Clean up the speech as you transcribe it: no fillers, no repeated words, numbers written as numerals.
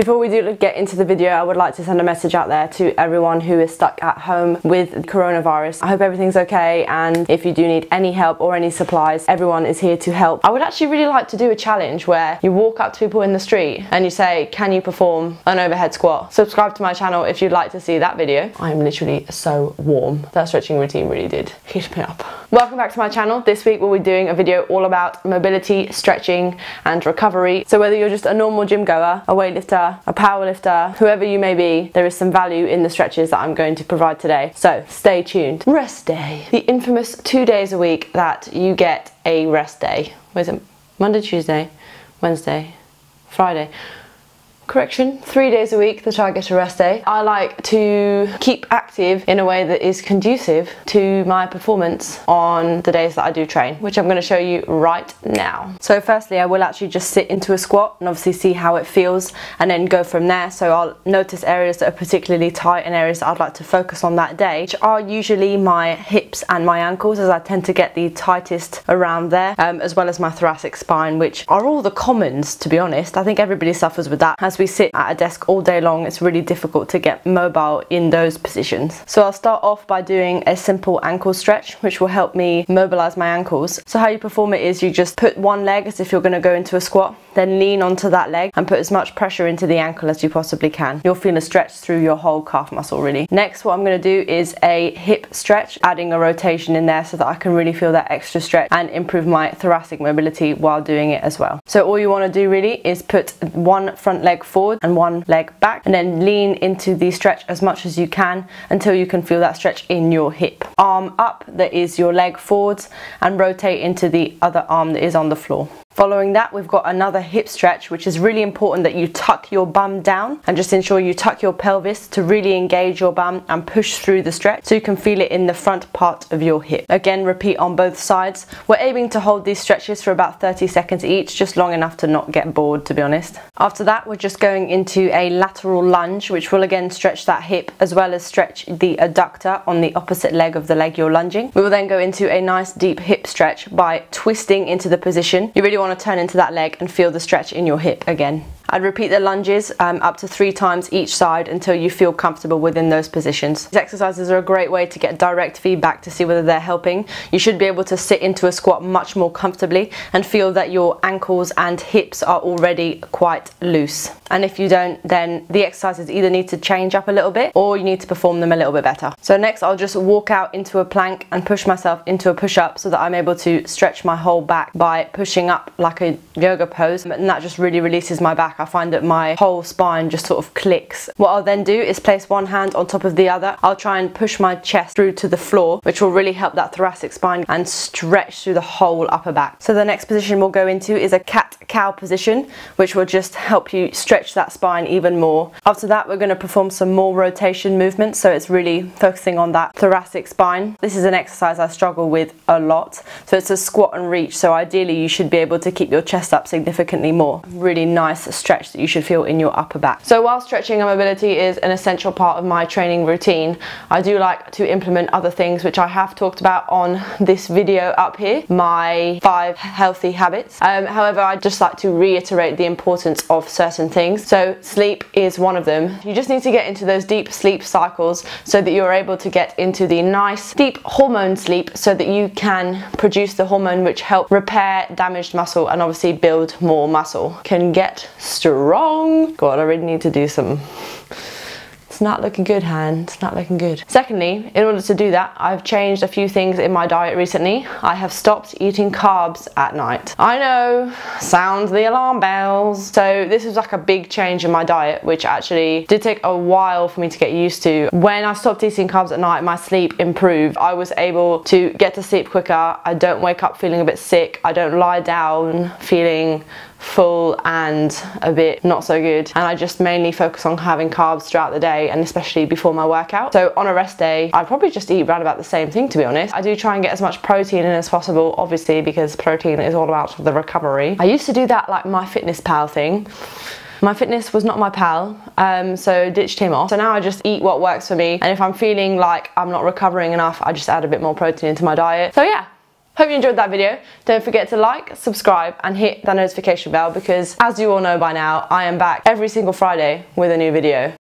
Before we do get into the video, I would like to send a message out there to everyone who is stuck at home with coronavirus. I hope everything's okay, and if you do need any help or any supplies, everyone is here to help. I would actually really like to do a challenge where you walk up to people in the street and you say, can you perform an overhead squat? Subscribe to my channel if you'd like to see that video. I'm literally so warm. That stretching routine really did heat me up. Welcome back to my channel. This week we'll be doing a video all about mobility, stretching and recovery. So whether you're just a normal gym goer, a weightlifter, a power lifter, whoever you may be, there is some value in the stretches that I'm going to provide today. So stay tuned. Rest day. The infamous 2 days a week that you get a rest day. What is it? Monday, Tuesday, Wednesday, Friday. Correction, 3 days a week that I get a rest day. I like to keep active in a way that is conducive to my performance on the days that I do train, which I'm going to show you right now. So firstly, I will actually just sit into a squat and obviously see how it feels and then go from there. So I'll notice areas that are particularly tight and areas that I'd like to focus on that day, which are usually my hips and my ankles, as I tend to get the tightest around there, as well as my thoracic spine, which are all the commons, to be honest. I think everybody suffers with that. As we sit at a desk all day long, it's really difficult to get mobile in those positions. So I'll start off by doing a simple ankle stretch, which will help me mobilize my ankles. So how you perform it is you just put one leg as if you're going to go into a squat, then lean onto that leg and put as much pressure into the ankle as you possibly can. You'll feel a stretch through your whole calf muscle really. Next, what I'm going to do is a hip stretch, adding a rotation in there so that I can really feel that extra stretch and improve my thoracic mobility while doing it as well. So all you want to do really is put one front leg forward and one leg back, and then lean into the stretch as much as you can until you can feel that stretch in your hip. Arm up, that is your leg forwards, and rotate into the other arm that is on the floor. Following that, we've got another hip stretch, which is really important that you tuck your bum down and just ensure you tuck your pelvis to really engage your bum and push through the stretch so you can feel it in the front part of your hip. Again, repeat on both sides. We're aiming to hold these stretches for about 30 seconds each, just long enough to not get bored, to be honest. After that, we're just going into a lateral lunge, which will again stretch that hip as well as stretch the adductor on the opposite leg of the leg you're lunging. We will then go into a nice deep hip stretch by twisting into the position. You really want to turn into that leg and feel the stretch in your hip again. I'd repeat the lunges up to 3 times each side until you feel comfortable within those positions. These exercises are a great way to get direct feedback to see whether they're helping. You should be able to sit into a squat much more comfortably and feel that your ankles and hips are already quite loose. And if you don't, then the exercises either need to change up a little bit or you need to perform them a little bit better. So next, I'll just walk out into a plank and push myself into a push-up so that I'm able to stretch my whole back by pushing up like a yoga pose, and that just really releases my back. I find that my whole spine just sort of clicks. What I'll then do is place one hand on top of the other. I'll try and push my chest through to the floor, which will really help that thoracic spine and stretch through the whole upper back. So the next position we'll go into is a cat-cow position, which will just help you stretch that spine even more. After that, we're going to perform some more rotation movements, so it's really focusing on that thoracic spine. This is an exercise I struggle with a lot. So it's a squat and reach, so ideally you should be able to keep your chest up significantly more. Really nice stretch that you should feel in your upper back. So while stretching and mobility is an essential part of my training routine, I do like to implement other things which I have talked about on this video up here, my 5 healthy habits. However, I'd just like to reiterate the importance of certain things. So sleep is one of them. You just need to get into those deep sleep cycles so that you're able to get into the nice deep hormone sleep so that you can produce the hormone which help repair damaged muscle and obviously build more muscle. Can get strong. God, I really need to do some. It's not looking good, hand. It's not looking good. Secondly, in order to do that, I've changed a few things in my diet recently. I have stopped eating carbs at night. I know, sound the alarm bells. So this was like a big change in my diet, which actually did take a while for me to get used to. When I stopped eating carbs at night, my sleep improved. I was able to get to sleep quicker. I don't wake up feeling a bit sick. I don't lie down feeling full and a bit not so good, and I just mainly focus on having carbs throughout the day and especially before my workout. So on a rest day, I'd probably just eat around about the same thing, to be honest. I do try and get as much protein in as possible, obviously, because protein is all about the recovery. I used to do that like MyFitnessPal thing. MyFitness was not my pal, so ditched him off. So now I just eat what works for me, and if I'm feeling like I'm not recovering enough, I just add a bit more protein into my diet. So yeah, Hope you enjoyed that video. Don't forget to like, subscribe and hit that notification bell because as you all know by now, I am back every single Friday with a new video.